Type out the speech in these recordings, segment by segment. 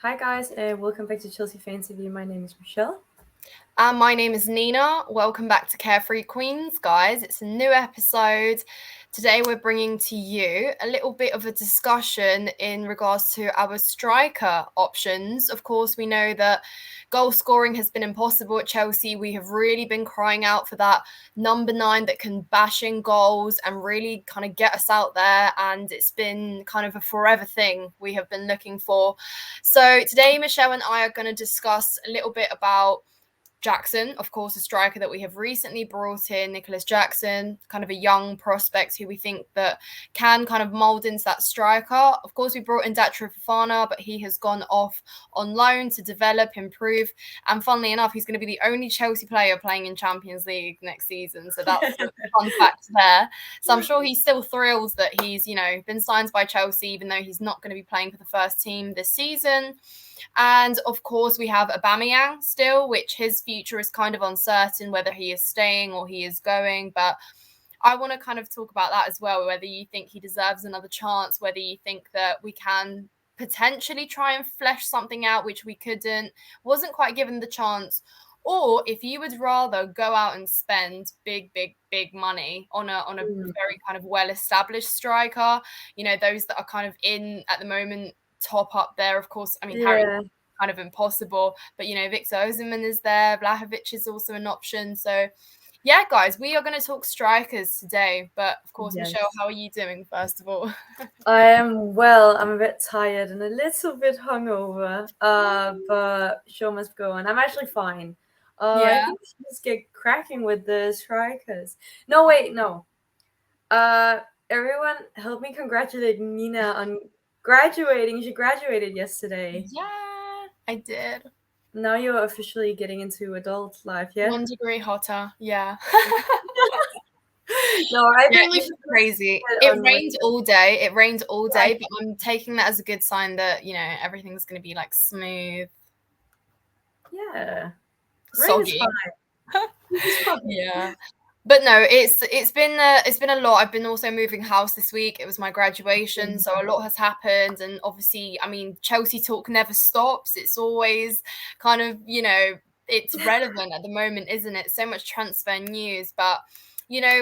Hi guys, and welcome back to Chelsea Fan TV. My name is Michelle. And my name is Nina. Welcome back to Carefree Queens, guys. It's a new episode. Today we're bringing to you a little bit of a discussion in regards to our striker options. Of course, we know that goal scoring has been impossible at Chelsea. We have really been crying out for that number 9 that can bash in goals and really kind of get us out there. And it's been kind of a forever thing we have been looking for. So today, Michelle and I are going to discuss a little bit about Jackson, of course, a striker that we have recently brought in, Nicholas Jackson, kind of a young prospect who we think that can kind of mould into that striker. Of course, we brought in Datro Fofana, but he has gone off on loan to develop, improve. And funnily enough, he's going to be the only Chelsea player playing in Champions League next season. So that's a fun fact there. So I'm sure he's still thrilled that he's, been signed by Chelsea, even though he's not going to be playing for the first team this season. And of course, we have Aubameyang still, which his future is kind of uncertain whether he is staying or he is going. But I want to kind of talk about that as well, whether you think he deserves another chance, whether you think that we can potentially try and flesh something out, which we wasn't quite given the chance. Or if you would rather go out and spend big money on a very kind of well-established striker, those that are kind of in at the moment, top up there. Of course, I mean, Harry kind of impossible, but Victor Osimhen is there. Vlahovic is also an option. So yeah, guys, we are going to talk strikers today. But of course, yes. Michelle, how are you doing, first of all? I am well. I'm a bit tired and a little bit hungover, but show must go on. I'm actually fine. I think we should just get cracking with the strikers. No, wait, no. Everyone, help me congratulate Nina on graduating. She graduated yesterday. Yeah, I did. Now you're officially getting into adult life, yeah? 1 degree hotter, yeah. No, I think it's crazy. It rained all day. But I'm taking that as a good sign that, everything's going to be like smooth. Yeah. Soggy. Yeah. But no, it's been a lot. I've been also moving house this week. It was my graduation, so a lot has happened. And obviously, I mean, Chelsea talk never stops. It's always kind of, it's relevant at the moment, isn't it? So much transfer news, but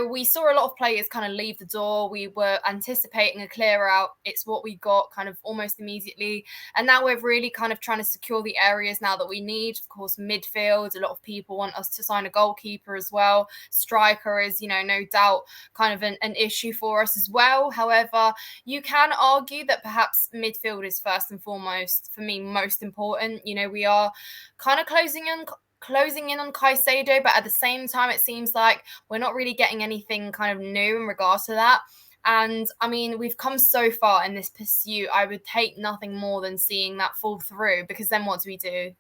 we saw a lot of players kind of leave the door. We were anticipating a clear out. It's what we got kind of almost immediately. And now we're really kind of trying to secure the areas now that we need. Of course, midfield, a lot of people want us to sign a goalkeeper as well. Striker is, no doubt kind of an issue for us as well. However, you can argue that perhaps midfield is first and foremost, for me, most important. We are kind of closing in on Caicedo, but at the same time, it seems like we're not really getting anything kind of new in regards to that. And I mean, we've come so far in this pursuit. I would hate nothing more than seeing that fall through, because then what do we do?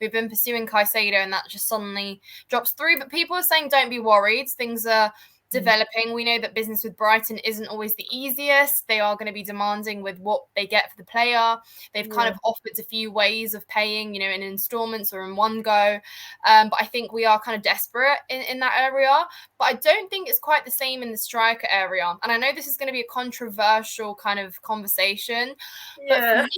We've been pursuing Caicedo and that just suddenly drops through. But people are saying, don't be worried. Things are developing. We know that business with Brighton isn't always the easiest. They are going to be demanding with what they get for the player. They've kind of offered a few ways of paying, in installments or in one go. But I think we are kind of desperate in that area. But I don't think it's quite the same in the striker area. And I know this is going to be a controversial kind of conversation. But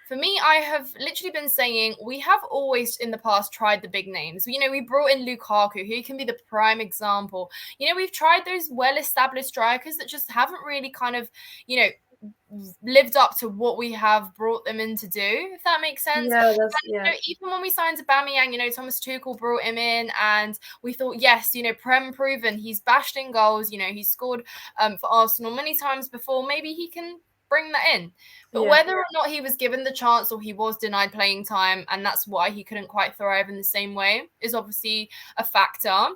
for me, I have literally been saying we have always in the past tried the big names. We brought in Lukaku, who can be the prime example. We've tried those well-established strikers that just haven't really kind of, lived up to what we have brought them in to do, if that makes sense. Even when we signed Aubameyang, Thomas Tuchel brought him in and we thought, yes, Prem proven, he's bashed in goals, he's scored for Arsenal many times before. Maybe he can bring that in. But whether or not he was given the chance or he was denied playing time, and that's why he couldn't quite thrive in the same way, is obviously a factor.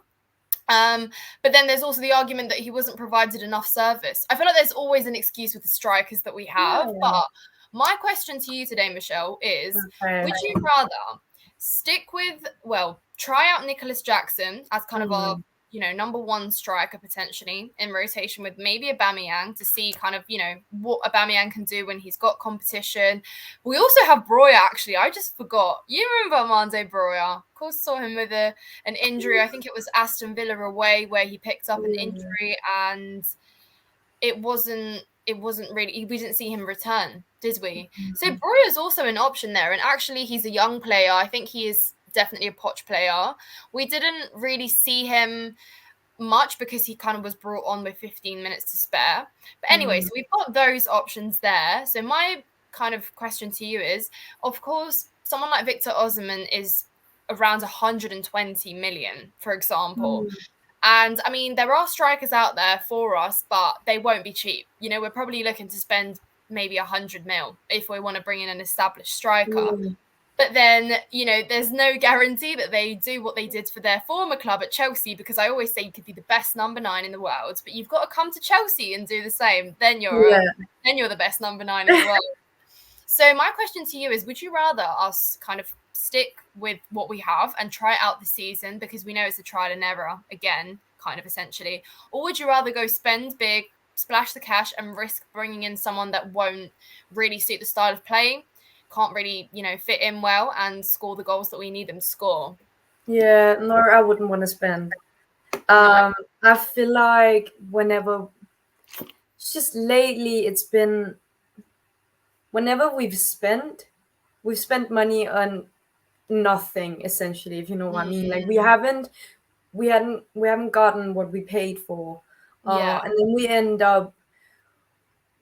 But then there's also the argument that he wasn't provided enough service. I feel like there's always an excuse with the strikers that we have. But my question to you today, Michelle, is would you rather try out Nicholas Jackson as kind of our number 1 striker potentially in rotation with maybe Aubameyang to see kind of, what Aubameyang can do when he's got competition. We also have Broja, actually. I just forgot. You remember Armando Broja? Of course, saw him with an injury. I think it was Aston Villa away where he picked up an injury and it wasn't it wasn't really, we didn't see him return, did we? So Breuer's also an option there, and actually he's a young player. I think he is definitely a Poch player. We didn't really see him much because he kind of was brought on with 15 minutes to spare. But anyway, so we've got those options there. So my kind of question to you is, of course, someone like Victor Osimhen is around 120 million, for example. And I mean, there are strikers out there for us, but they won't be cheap. You know, we're probably looking to spend maybe 100 mil if we want to bring in an established striker. But then, you know, there's no guarantee that they do what they did for their former club at Chelsea, because I always say you could be the best number 9 in the world, but you've got to come to Chelsea and do the same. Then you're the best number 9 in the world. So my question to you is, would you rather us kind of stick with what we have and try it out this season, because we know it's a trial and error again, kind of essentially, or would you rather go spend big, splash the cash and risk bringing in someone that won't really suit the style of playing, can't really, you know, fit in well and score the goals that we need them to score? Yeah, no, I wouldn't want to spend. I feel like whenever, it's just lately, it's been, whenever we've spent money on nothing, essentially, if you know what I mean. Like we hadn't gotten what we paid for. And then we end up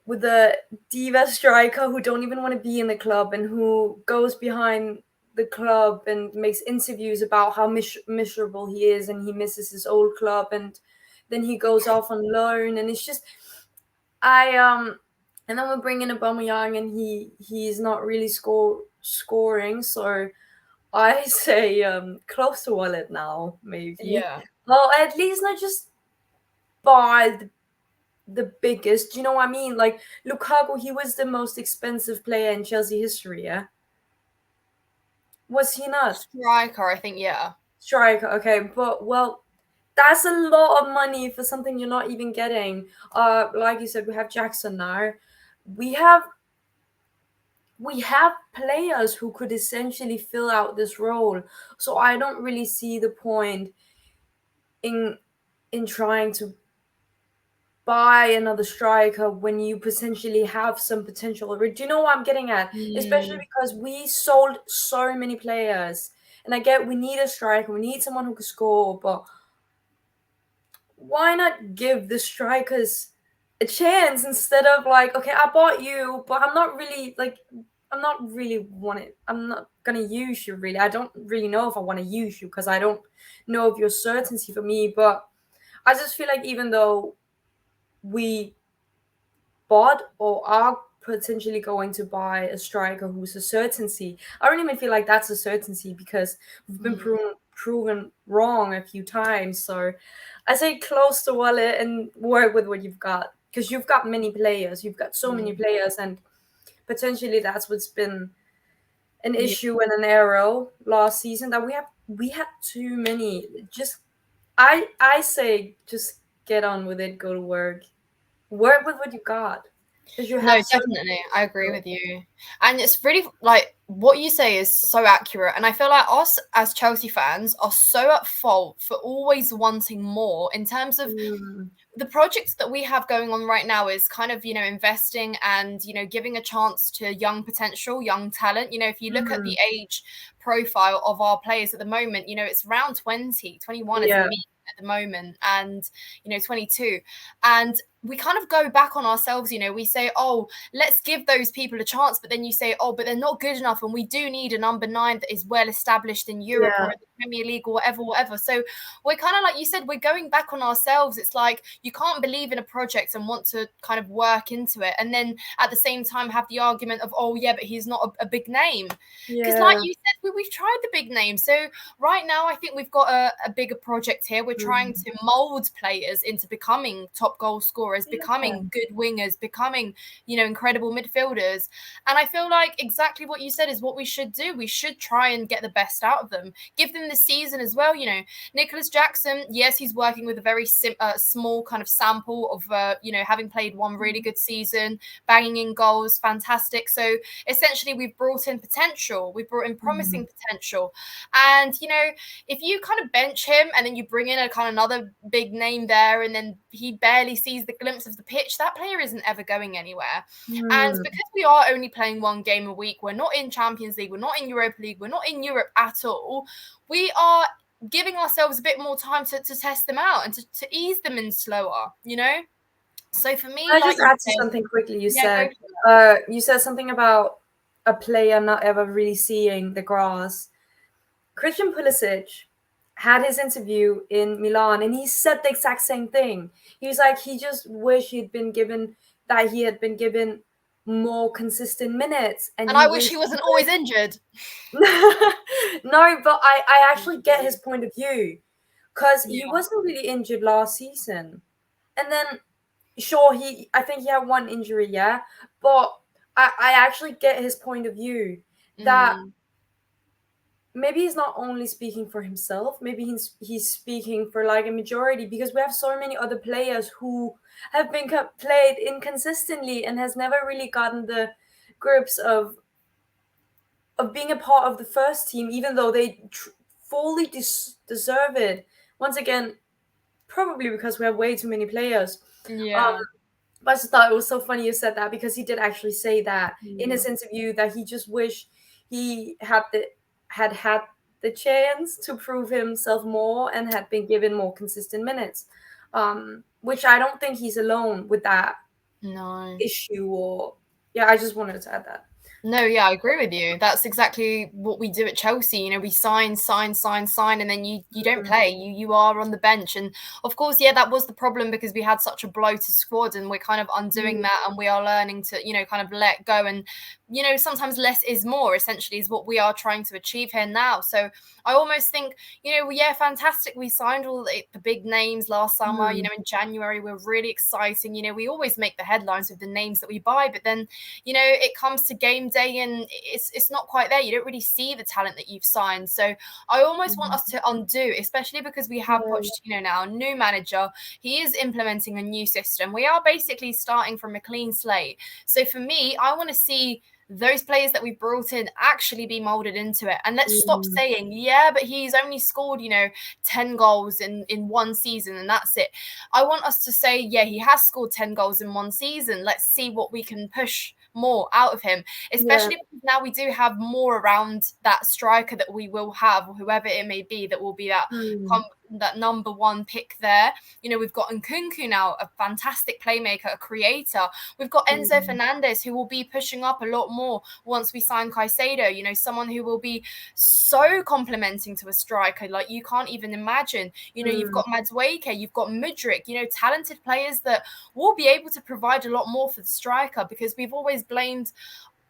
with a diva striker who don't even want to be in the club, and who goes behind the club and makes interviews about how miserable he is and he misses his old club, and then he goes off on loan, and it's just and then we bring in Aubameyang, and he's not really scoring, so I say close to wallet now, maybe. Well, at least not just buy the biggest. Do you know what I mean? Like Lukaku, he was the most expensive player in Chelsea history, yeah? Was he not? Striker, I think, yeah. Striker, okay. But, well, that's a lot of money for something you're not even getting. Like you said, we have Jackson now. We have players who could essentially fill out this role. So I don't really see the point in trying to buy another striker when you potentially have some potential. Do you know what I'm getting at? Especially because we sold so many players. And I get we need a striker, we need someone who can score, but why not give the strikers a chance instead of like, okay, I bought you, but I'm not gonna use you really. I don't really know if I want to use you because I don't know if you're certainty for me. But I just feel like even though we bought or are potentially going to buy a striker who's a certainty, I don't even feel like that's a certainty because we've been proven wrong a few times. So I say close the wallet and work with what you've got, because you've got many players. You've got so many players, and potentially that's what's been an issue and an error last season, that we had too many. Just I say just get on with it, go to work with what you got. You no, definitely. I agree with you. And it's really, like, what you say is so accurate. And I feel like us as Chelsea fans are so at fault for always wanting more in terms of the projects that we have going on right now is kind of, you know, investing and, you know, giving a chance to young potential, young talent. You know, if you look at the age profile of our players at the moment, you know, it's around 20, 21 is a mean at the moment, and, you know, 22. And we kind of go back on ourselves, you know, we say, oh, let's give those people a chance, but then you say, oh, but they're not good enough, and we do need a number 9 that is well established in Europe or in the Premier League or whatever. So we're kind of, like you said, we're going back on ourselves. It's like you can't believe in a project and want to kind of work into it, and then at the same time have the argument of, oh yeah, but he's not a big name, because like you said, we've tried the big name. So right now I think we've got a bigger project here. We're trying to mold players into becoming top goal scorers, becoming good wingers, becoming, you know, incredible midfielders. And I feel like exactly what you said is what we should do. We should try and get the best out of them, give them the season as well. You know, Nicholas Jackson, yes, he's working with a very small kind of sample of, you know, having played one really good season, banging in goals, fantastic. So essentially we've brought in potential, we've brought in promising potential. And, you know, if you kind of bench him and then you bring in a kind of another big name there, and then he barely sees the glimpse of the pitch, that player isn't ever going anywhere. And Mm. because we are only playing one game a week, we're not in Champions League, we're not in Europa League, we're not in Europe at all, we are giving ourselves a bit more time to test them out and to ease them in slower, you know? So for me, I like just you add to said, something quickly. yeah, go You said something about a player not ever really seeing the grass. Christian Pulisic had his interview in Milan, and he said the exact same thing. He was like, he just wished he had been given more consistent minutes, and And he I wish wished. he wasn't always injured. No, but I actually get his point of view, because he Yeah. wasn't really injured last season, and then sure, I think he had one injury, yeah, but I actually get his point of view that maybe he's not only speaking for himself, maybe he's speaking for like a majority, because we have so many other players who have been played inconsistently and has never really gotten the grips of being a part of the first team, even though they fully deserve it. Once again, probably because we have way too many players. Um, Yeah. but I just thought it was so funny you said that, because he did actually say that in his Mm. interview, that he just wished he had the chance to prove himself more and had been given more consistent minutes. Which I don't think he's alone with that No. issue. Or yeah, I just wanted to add that. No, yeah, I agree with you. That's exactly what we do at Chelsea. You know, we sign, and then you don't play. You are on the bench. And of course, yeah, that was the problem, because we had such a bloated squad, and we're kind of undoing that, and we are learning to, you know, kind of let go. And, you know, sometimes less is more, essentially, is what we are trying to achieve here now. So I almost think, you know, yeah, fantastic. We signed all the big names last summer, you know, in January. We're really exciting. You know, we always make the headlines with the names that we buy, but then, you know, it comes to game day and it's not quite there. You don't really see the talent that you've signed. So I almost want us to undo, especially because we have Pochettino now, new manager. He is implementing a new system. We are basically starting from a clean slate. So for me, I want to see those players that we've brought in actually be molded into it. And let's stop saying, yeah, but he's only scored, you know, 10 goals in one season and that's it. I want us to say, yeah, he has scored 10 goals in one season. Let's see what we can push more out of him, especially because now we do have more around that striker that we will have, or whoever it may be, that will be that number one pick there. You know, we've got Nkunku now, a fantastic playmaker, a creator. We've got Enzo Fernandez, who will be pushing up a lot more once we sign Caicedo, you know, someone who will be so complementing to a striker like you can't even imagine. You know, you've got Madueke, you've got Mudryk, you know, talented players that will be able to provide a lot more for the striker, because we've always blamed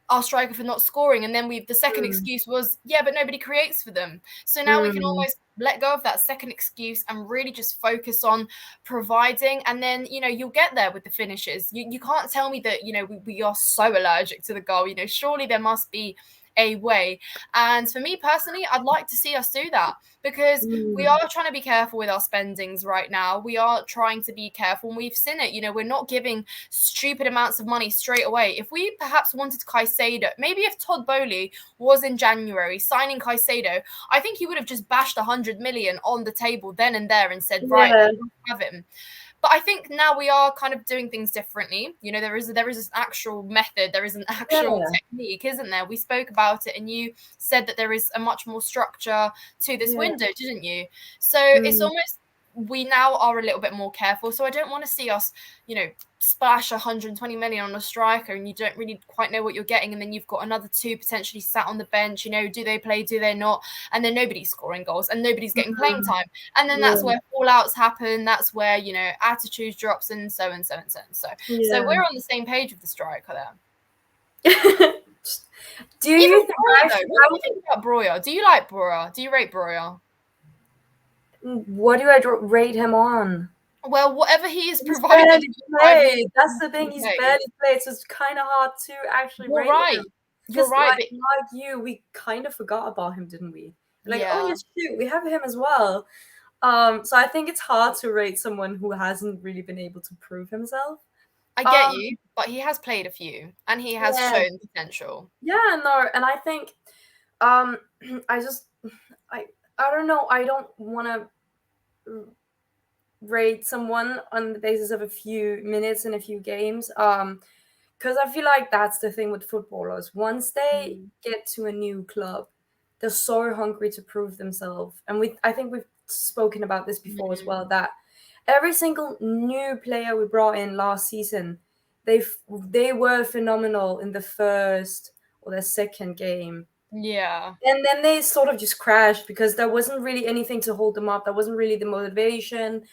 our striker for not scoring, and then the second excuse was, yeah, but nobody creates for them. So now we can almost let go of that second excuse and really just focus on providing, and then, you know, you'll get there with the finishes. You can't tell me that, you know, we are so allergic to the goal. You know, surely there must be a way. And for me personally, I'd like to see us do that, because we are trying to be careful with our spendings right now. We are trying to be careful, and we've seen it. You know, we're not giving stupid amounts of money straight away. If we perhaps wanted Caicedo, maybe if Todd Bowley was in January signing Caicedo, I think he would have just bashed 100 million on the table then and there and said, right, have him. But I think now we are kind of doing things differently. You know, there is an actual method, there is an actual technique, isn't there? We spoke about it, and you said that there is a much more structure to this window, didn't you? So it's almost, we now are a little bit more careful. So I don't want to see us, you know, splash 120 million on a striker and you don't really quite know what you're getting, and then you've got another two potentially sat on the bench. You know, do they play, do they not? And then nobody's scoring goals and nobody's getting playing time, and then that's where fallouts happen. That's where, you know, attitudes drops, and so and so and so and so. So we're on the same page with the striker there. Do you think Breuer, though, what do you think about Breuer? Do you like Breuer? Do you rate Breuer? What do I rate him on? Well, whatever he is He's providing. barely played. That's the thing. He's barely played, so it's kind of hard to actually rate him. You're right. Like you, we kind of forgot about him, didn't we? Like, oh yes, shoot, we have him as well. So I think it's hard to rate someone who hasn't really been able to prove himself. I get you, but he has played a few, and he has shown potential. Yeah, no, and I think, I don't know. I don't want to rate someone on the basis of a few minutes and a few games. Because I feel like that's the thing with footballers. Once they get to a new club, they're so hungry to prove themselves. And I think we've spoken about this before as well, that every single new player we brought in last season, they were phenomenal in the first or the second game. Yeah. And then they sort of just crashed because there wasn't really anything to hold them up. There wasn't really the motivation.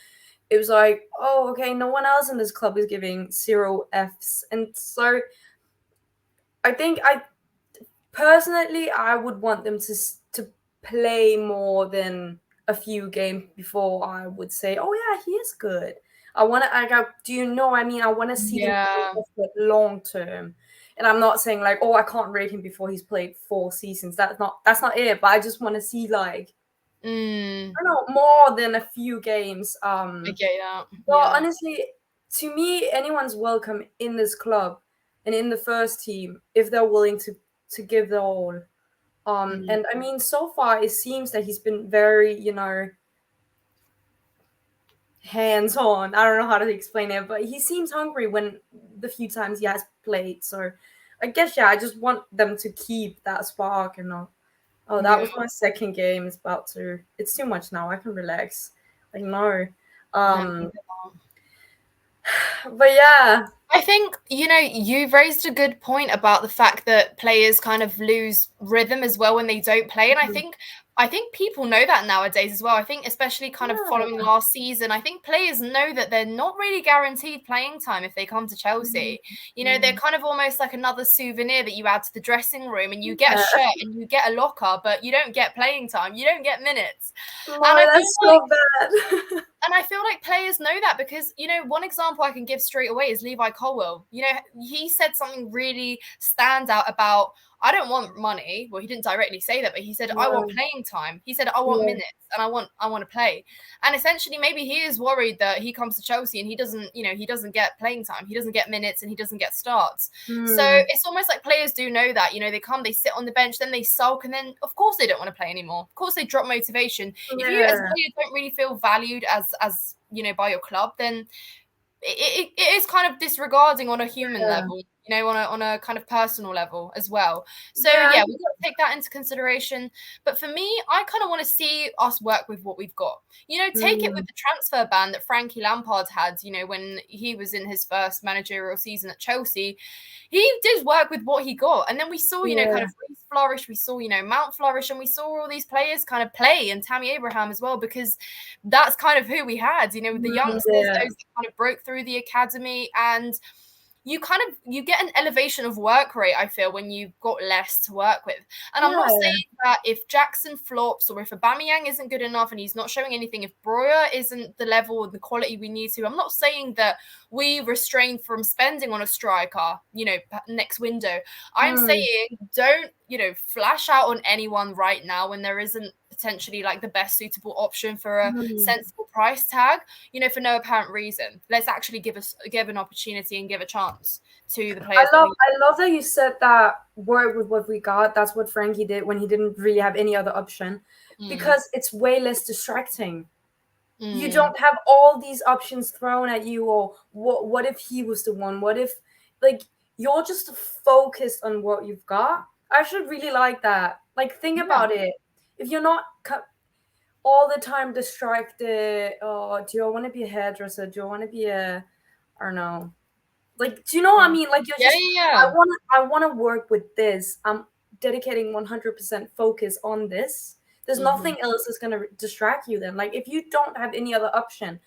It was like, oh, okay, no one else in this club is giving 0 Fs. And so I think personally, I would want them to play more than a few games before I would say, oh yeah, he is good. I want to. Do you know? I mean, I want to see them play long term. And I'm not saying like, oh, I can't rate him before he's played 4 seasons. That's not it. But I just want to see like, I don't know, more than a few games. I get that. Well, honestly, to me, anyone's welcome in this club and in the first team if they're willing to give their all. And I mean, so far it seems that he's been very, hands-on. I don't know how to explain it, but he seems hungry when the few times he has played. So I guess I just want them to keep that spark and not. Oh, that was my second game. It's too much now. I can relax. Like no. But yeah. I think, you've raised a good point about the fact that players kind of lose rhythm as well when they don't play. And I think people know that nowadays as well. I think especially kind of following last season, I think players know that they're not really guaranteed playing time if they come to Chelsea. They're kind of almost like another souvenir that you add to the dressing room, and you get a shirt and you get a locker, but you don't get playing time. You don't get minutes. Oh, that's so bad. And I feel like players know that because, one example I can give straight away is Levi Colwill. He said something really standout about, I don't want money. Well, he didn't directly say that, but he said, I want playing time. He said, I want minutes and I want to play. And essentially, maybe he is worried that he comes to Chelsea and he doesn't get playing time. He doesn't get minutes and he doesn't get starts. So it's almost like players do know that, they come, they sit on the bench, then they sulk. And then of course they don't want to play anymore. Of course they drop motivation. If you as a player don't really feel valued as by your club, then it is kind of disregarding on a human level, on a kind of personal level as well. So we've got to take that into consideration. But for me, I kind of want to see us work with what we've got. Take it with the transfer ban that Frankie Lampard had, when he was in his first managerial season at Chelsea. He did work with what he got. And then we saw, kind of Reece flourish. We saw, Mount flourish. And we saw all these players kind of play, and Tammy Abraham as well, because that's kind of who we had, with the youngsters, those that kind of broke through the academy. And you get an elevation of work rate, I feel, when you've got less to work with. And I'm not saying that if Jackson flops or if Aubameyang isn't good enough and he's not showing anything, if Breuer isn't the level or the quality we need to, I'm not saying that we restrain from spending on a striker, next window. I'm saying don't, flash out on anyone right now when there isn't potentially like the best suitable option for a sensible price tag, for no apparent reason. Let's actually give an opportunity and give a chance to the players. I love that you said that work with what we got. That's what Frankie did when he didn't really have any other option, because it's way less distracting. You don't have all these options thrown at you, or what if he was the one? What if, like, you're just focused on what you've got? I should really like that. Like, think about it. If you're not all the time distracted, do I want to be a hairdresser? Do I want to be I don't know. Like, do you know what I mean? Like, you're just, I want to work with this. I'm dedicating 100% focus on this. There's nothing else that's going to distract you then. Like, if you don't have any other option,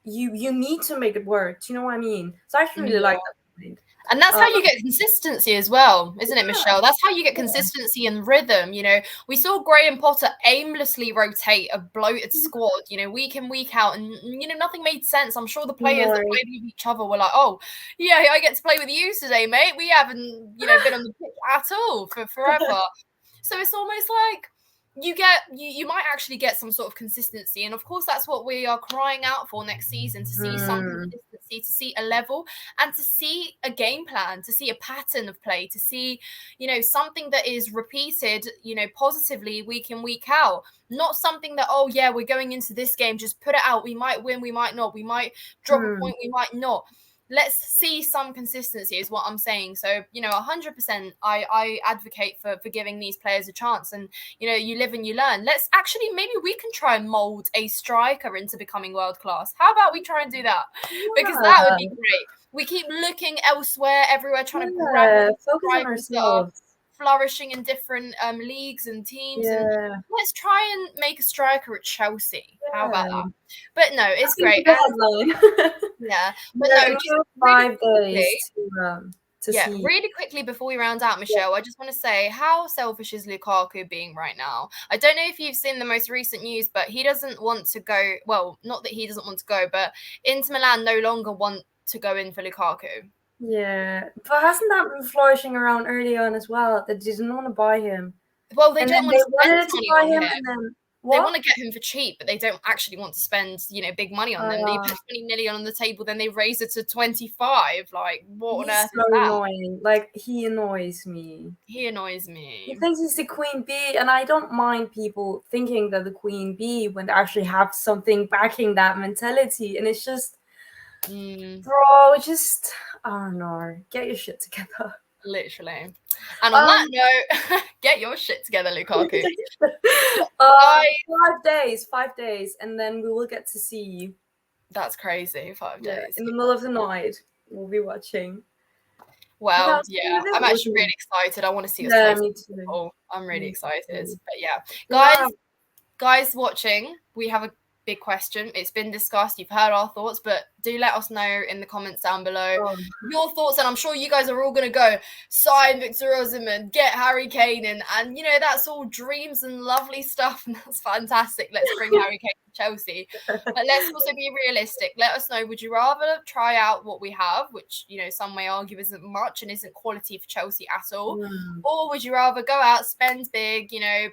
you need to make it work. Do you know what I mean? So I actually really like that point. And that's how you get consistency as well, isn't it, Michelle? That's how you get consistency and rhythm. We saw Graham Potter aimlessly rotate a bloated squad, week in, week out, and, nothing made sense. I'm sure the players that played with each other were like, oh, yeah, I get to play with you today, mate. We haven't, been on the pitch at all for forever. So it's almost like, you might actually get some sort of consistency, and of course that's what we are crying out for next season, to see some consistency, to see a level, and to see a game plan, to see a pattern of play, to see, you know, something that is repeated, you know, positively week in, week out. Not something that, oh yeah, we're going into this game, just put it out, we might win, we might not, we might drop a point, we might not. Let's see some consistency is what I'm saying. So, you know, 100% I advocate for giving these players a chance. And, you know, you live and you learn. Let's actually, maybe we can try and mold a striker into becoming world class. How about we try and do that? Because that would be great. We keep looking elsewhere, everywhere, trying to grab focus on ourselves, flourishing in different leagues and teams. And let's try and make a striker at Chelsea. How about that? But no, it's great. Yeah, but no, just 5 days to see. Really quickly before we round out, Michelle, I just want to say, how selfish is Lukaku being right now? I don't know if you've seen the most recent news, but he doesn't want to go. Well, not that he doesn't want to go, but Inter Milan no longer want to go in for Lukaku. Yeah, but hasn't that been flourishing around early on as well? That they didn't want to buy him. Well, they don't want to spend money on him. And then they want to get him for cheap, but they don't actually want to spend, you know, big money on them. They put 20 million on the table, then they raise it to 25. Like, what on earth is that? Annoying. Like, he annoys me. He annoys me. He thinks he's the queen bee, and I don't mind people thinking they're the queen bee when they actually have something backing that mentality. And it's just, bro, just, I don't know, get your shit together. Literally. And on that note, get your shit together, Lukaku. 5 days, and then we will get to see you. That's crazy. 5 days. In the middle of the night, we'll be watching. Well, yeah, I'm actually really excited. I want to see us play. Me too. Oh, I'm really excited. But yeah, guys watching, we have a big question. It's been discussed. You've heard our thoughts, but do let us know in the comments down below your thoughts. And I'm sure you guys are all going to go sign Victor Osimhen, get Harry Kane in, and you know, that's all dreams and lovely stuff, and that's fantastic. Let's bring Harry Kane to Chelsea. But let's also be realistic. Let us know, would you rather try out what we have, which, you know, some may argue isn't much and isn't quality for Chelsea at all, or would you rather go out, spend big, you know,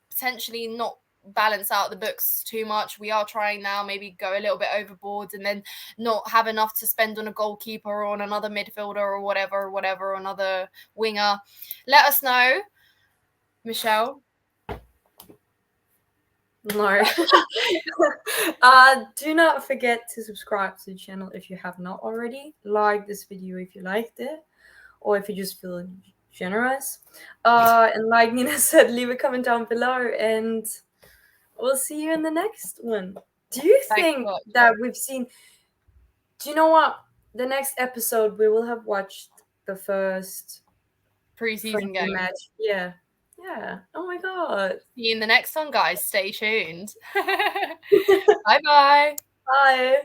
potentially not balance out the books too much? We are trying now, maybe go a little bit overboard and then not have enough to spend on a goalkeeper or on another midfielder or whatever, or another winger. Let us know, Michelle. No. Do not forget to subscribe to the channel if you have not already. Like this video if you liked it, or if you just feel generous. And like Nina said, leave a comment down below, and we'll see you in the next one. Do you think that we've seen... Do you know what? The next episode, we will have watched the first preseason game match. Yeah. Oh my god. See you in the next one, guys. Stay tuned. Bye-bye. Bye.